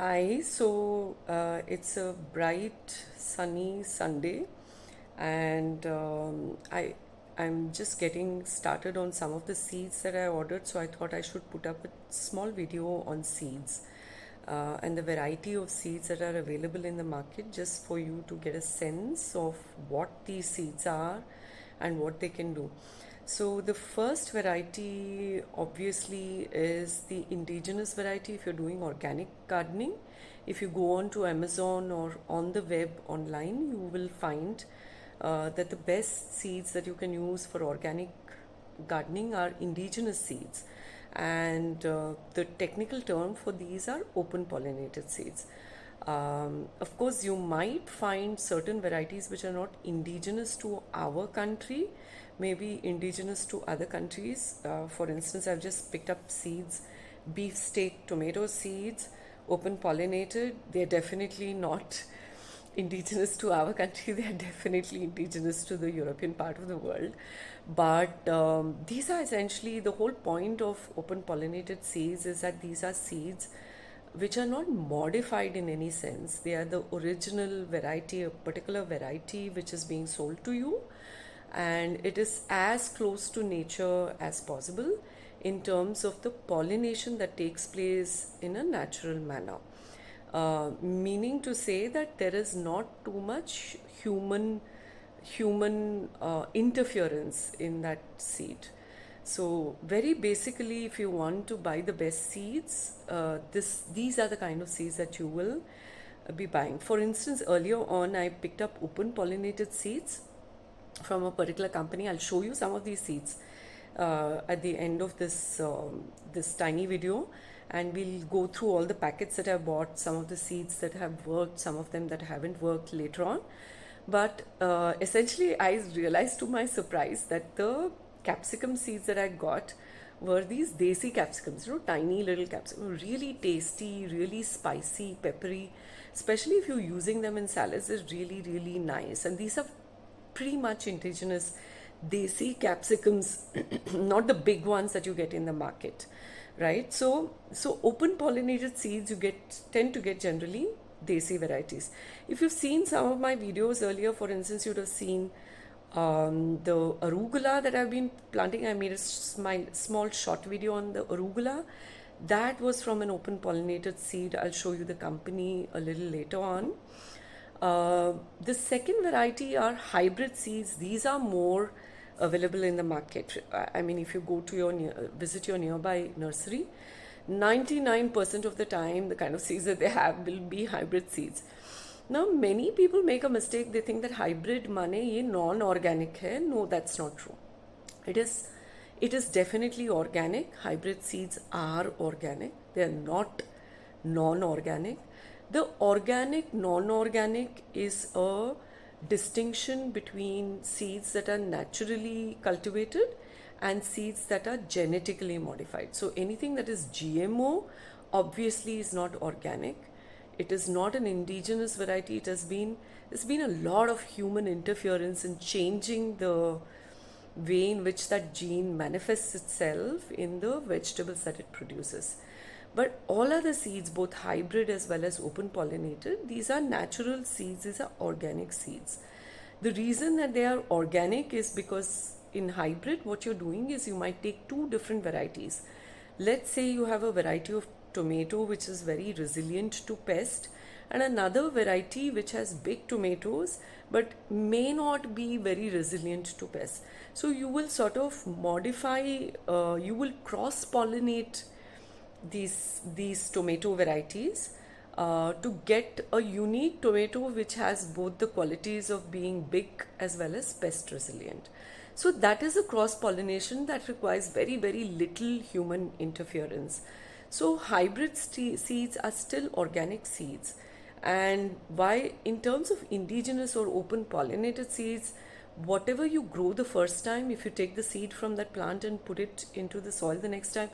Hi, it's a bright, sunny Sunday, and I'm just getting started on some of the seeds that I ordered. So I thought I should put up a small video on seeds and the variety of seeds that are available in the market, just for you to get a sense of what these seeds are and what they can do. So the first variety obviously is the indigenous variety if you're doing organic gardening. If you go on to Amazon or on the web online, you will find that the best seeds that you can use for organic gardening are indigenous seeds. And the technical term for these are open pollinated seeds. Of course, you might find certain varieties which are not indigenous to our country, maybe indigenous to other countries. For instance, I've just picked up seeds, beefsteak tomato seeds, open pollinated. They're definitely not indigenous to our country. They are definitely indigenous to the European part of the world. But these are essentially the whole point of open pollinated seeds is that these are seeds which are not modified in any sense. They are the original variety, a particular variety which is being sold to you, and it is as close to nature as possible in terms of the pollination that takes place in a natural manner. Meaning to say that there is not too much human interference in that seed. So very basically, if you want to buy the best seeds, these are the kind of seeds that you will be buying. For instance, earlier on I picked up open pollinated seeds from a particular company. I'll show you some of these seeds at the end of this tiny video, and we'll go through all the packets that I bought, some of the seeds that have worked, some of them that haven't worked later on. But essentially, I realized to my surprise that the capsicum seeds that I got were these desi capsicums, tiny little capsicums, really tasty, really spicy, peppery. Especially if you're using them in salads, is really, really nice. And these are pretty much indigenous desi capsicums, not the big ones that you get in the market, right? So open pollinated seeds you tend to get generally desi varieties. If you've seen some of my videos earlier, for instance, you'd have seen the arugula that I've been planting. I made a small short video on the arugula. That was from an open pollinated seed. I'll show you the company a little later on. The second variety are hybrid seeds. These are more available in the market. I mean, if you go to visit your nearby nursery, 99% of the time, the kind of seeds that they have will be hybrid seeds. Now, many people make a mistake. They think that hybrid mane ye non-organic hai. No, that's not true. It is definitely organic. Hybrid seeds are organic. They are not non-organic. The organic, non-organic is a distinction between seeds that are naturally cultivated and seeds that are genetically modified. So anything that is GMO obviously is not organic. It is not an indigenous variety. There's been a lot of human interference in changing the way in which that gene manifests itself in the vegetables that it produces. But all other seeds, both hybrid as well as open pollinated, these are natural seeds, these are organic seeds. The reason that they are organic is because in hybrid, what you're doing is you might take two different varieties. Let's say you have a variety of tomato which is very resilient to pest, and another variety which has big tomatoes but may not be very resilient to pests. So you will sort of modify, you will cross pollinate these tomato varieties to get a unique tomato which has both the qualities of being big as well as pest resilient. So that is a cross pollination that requires very, very little human interference. So hybrid seeds are still organic seeds. And why, in terms of indigenous or open pollinated seeds, whatever you grow the first time, if you take the seed from that plant and put it into the soil the next time,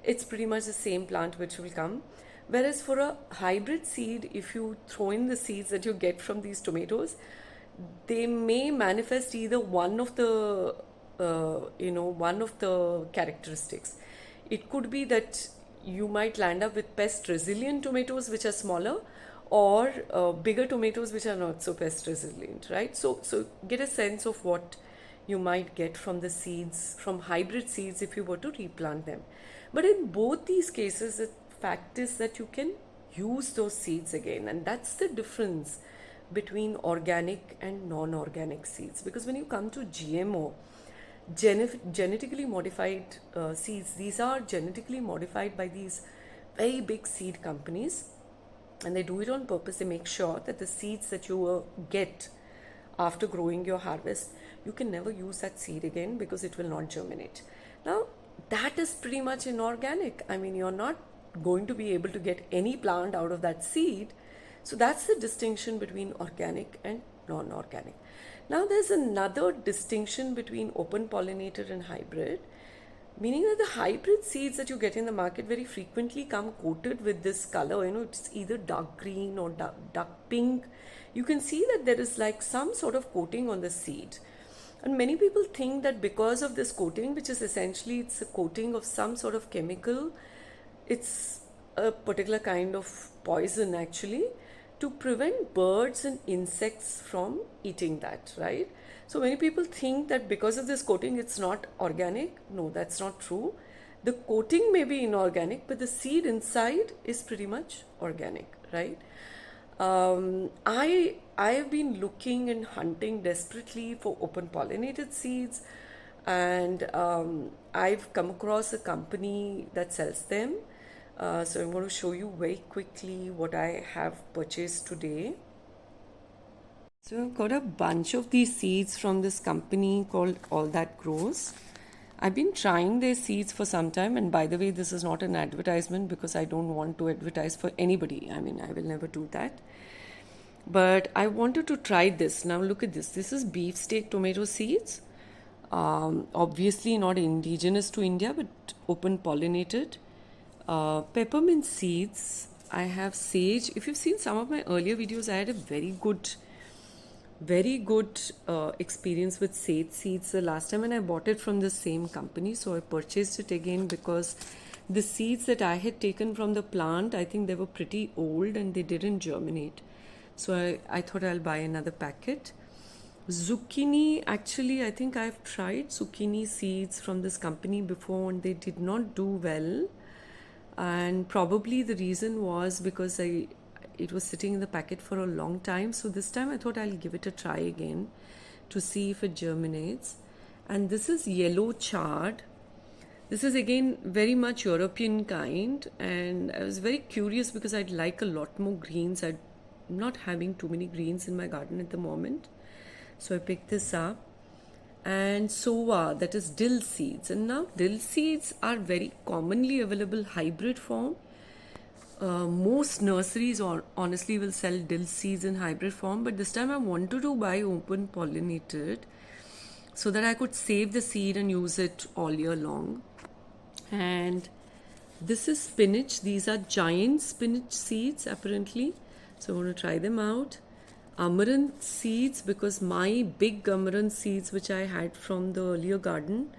it's pretty much the same plant which will come. Whereas for a hybrid seed, if you throw in the seeds that you get from these tomatoes, they may manifest either one of the characteristics. It could be that you might land up with pest resilient tomatoes which are smaller, or bigger tomatoes which are not so pest resilient, right? So get a sense of what you might get from the seeds, from hybrid seeds, if you were to replant them. But in both these cases, the fact is that you can use those seeds again, and that's the difference between organic and non-organic seeds. Because when you come to GMO, genetically modified seeds, these are genetically modified by these very big seed companies, and they do it on purpose. They make sure that the seeds that you get after growing your harvest, you can never use that seed again because it will not germinate. Now, that is pretty much inorganic. I mean, you're not going to be able to get any plant out of that seed. So that's the distinction between organic and non-organic. Now, there's another distinction between open pollinated and hybrid, meaning that the hybrid seeds that you get in the market very frequently come coated with this color. It's either dark green or dark pink. You can see that there is like some sort of coating on the seed. And many people think that because of this coating, which is essentially it's a coating of some sort of chemical, it's a particular kind of poison actually, to prevent birds and insects from eating that, right? So many people think that because of this coating it's not organic. No, that's not true. The coating may be inorganic, but the seed inside is pretty much organic, right? I have been looking and hunting desperately for open pollinated seeds, and I've come across a company that sells them. So I'm going to show you very quickly what I have purchased today. So I've got a bunch of these seeds from this company called All That Grows. I've been trying their seeds for some time, and by the way, this is not an advertisement because I don't want to advertise for anybody. I mean, I will never do that. But I wanted to try this. Now look at this. This is beefsteak tomato seeds. Obviously not indigenous to India, but open pollinated. Peppermint seeds. I have sage. If you've seen some of my earlier videos, I had a very good experience with sage seeds the last time, and I bought it from the same company. So I purchased it again because the seeds that I had taken from the plant, I think they were pretty old and they didn't germinate. So I thought I'll buy another packet. Zucchini, actually I think I've tried zucchini seeds from this company before and they did not do well. And probably the reason was because it was sitting in the packet for a long time. So this time I thought I'll give it a try again to see if it germinates. And this is yellow chard. This is again very much European kind, and I was very curious because I'd like a lot more greens. I'm not having too many greens in my garden at the moment. So I picked this up. And sowa, that is dill seeds. And now dill seeds are very commonly available hybrid form. Most nurseries honestly will sell dill seeds in hybrid form, but this time I wanted to buy open pollinated so that I could save the seed and use it all year long. And this is spinach. These are giant spinach seeds apparently. So I want to try them out. Amaranth seeds, because my big amaranth seeds which I had from the earlier garden,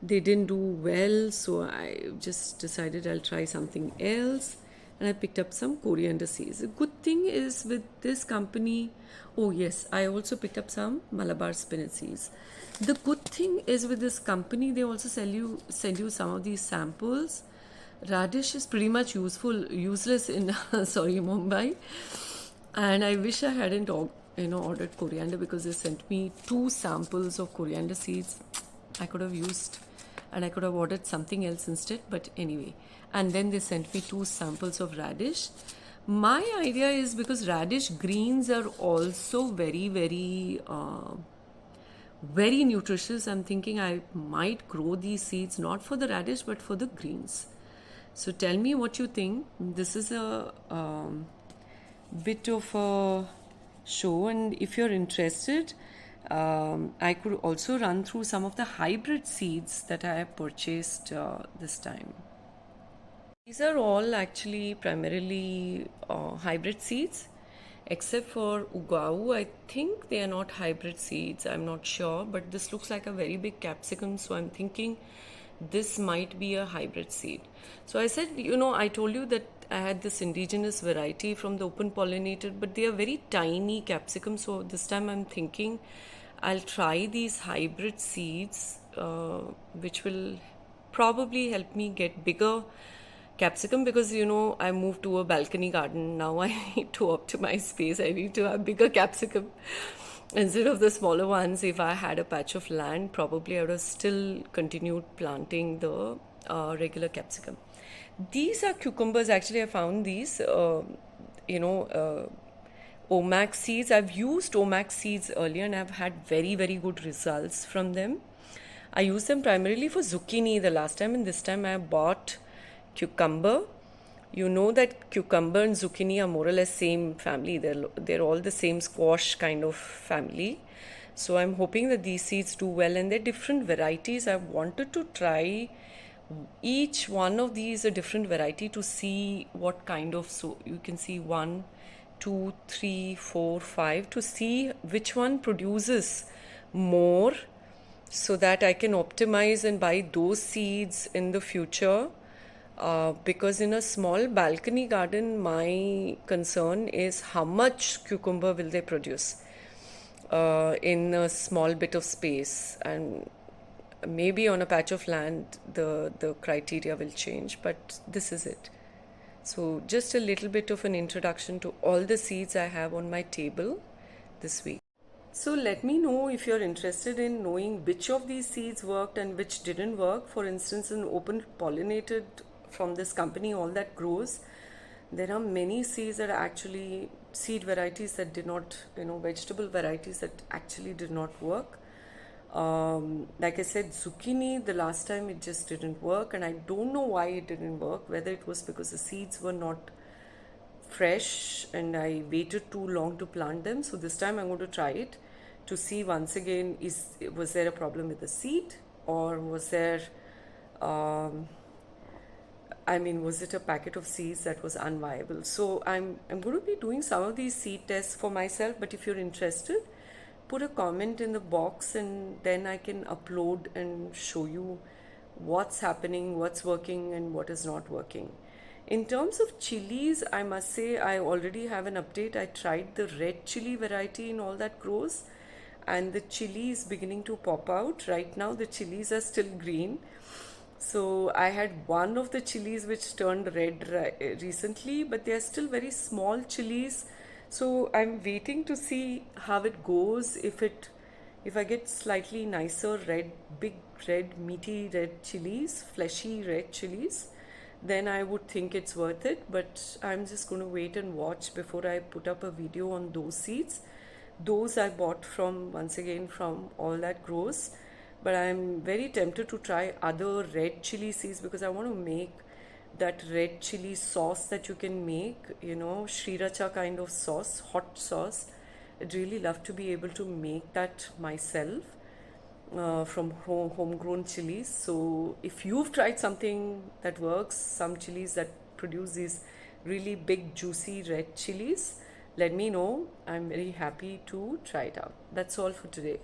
they didn't do well, so I just decided I'll try something else, and I picked up some coriander seeds. The good thing is with this company, oh yes, I also picked up some Malabar spinach seeds. The good thing is with this company, they also send you some of these samples. Radish is pretty much useless in Mumbai. And I wish I hadn't ordered coriander, because they sent me 2 samples of coriander seeds. I could have used, and I could have ordered something else instead, but anyway. And then they sent me 2 samples of radish. My idea is, because radish greens are also very, very, very nutritious, I'm thinking I might grow these seeds not for the radish but for the greens. So tell me what you think. This is a bit of a show, and if you're interested, I could also run through some of the hybrid seeds that I have purchased this time. These are all actually primarily hybrid seeds, except for Ugao. I think they are not hybrid seeds, I'm not sure, but this looks like a very big capsicum, so I'm thinking this might be a hybrid seed. So I said, you know, I told you that I had this indigenous variety from the open pollinated, but they are very tiny capsicum. So this time I'm thinking I'll try these hybrid seeds, which will probably help me get bigger capsicum, because you know I moved to a balcony garden now. I need to optimize space. I need to have bigger capsicum instead of the smaller ones. If I had a patch of land, probably I would have still continued planting the regular capsicum. These are cucumbers. Actually, I found these you know Omax seeds. I've used Omax seeds earlier and I've had very, very good results from them. I used them primarily for zucchini the last time, and this time I bought cucumber. You know that cucumber and zucchini are more or less same family. They're all the same squash kind of family. So I'm hoping that these seeds do well, and they're different varieties. I wanted to try each one of these a different variety to see what kind of, so you can see 1, 2, 3, 4, 5, to see which one produces more, so that I can optimize and buy those seeds in the future. Because in a small balcony garden, my concern is how much cucumber will they produce in a small bit of space, and maybe on a patch of land the criteria will change, but this is it. So just a little bit of an introduction to all the seeds I have on my table this week. So let me know if you're interested in knowing which of these seeds worked and which didn't work. For instance, in open pollinated from this company, All That Grows, there are many seeds that are actually seed varieties that did not, you know, vegetable varieties that actually did not work. Like I said, zucchini, the last time it just didn't work, and I don't know why it didn't work, whether it was because the seeds were not fresh and I waited too long to plant them. So this time I'm going to try it to see once again, was there a problem with the seed, or was there was it a packet of seeds that was unviable? So I'm going to be doing some of these seed tests for myself, but if you're interested, put a comment in the box and then I can upload and show you what's happening, what's working and what is not working. In terms of chilies, I must say I already have an update. I tried the red chili variety in All That Grows, and the chili is beginning to pop out. Right now the chilies are still green. So I had one of the chilies which turned red recently, but they are still very small chilies. So I'm waiting to see how it goes. If I get slightly nicer red, big red, meaty red chilies, fleshy red chilies, then I would think it's worth it. But I'm just going to wait and watch before I put up a video on those seeds. Those I bought from, once again, from All That Grows. But I'm very tempted to try other red chili seeds, because I want to make that red chili sauce that you can make, you know, sriracha kind of sauce, hot sauce. I'd really love to be able to make that myself from homegrown chilies. So if you've tried something that works, some chilies that produce these really big juicy red chilies, let me know. I'm very happy to try it out. That's all for today.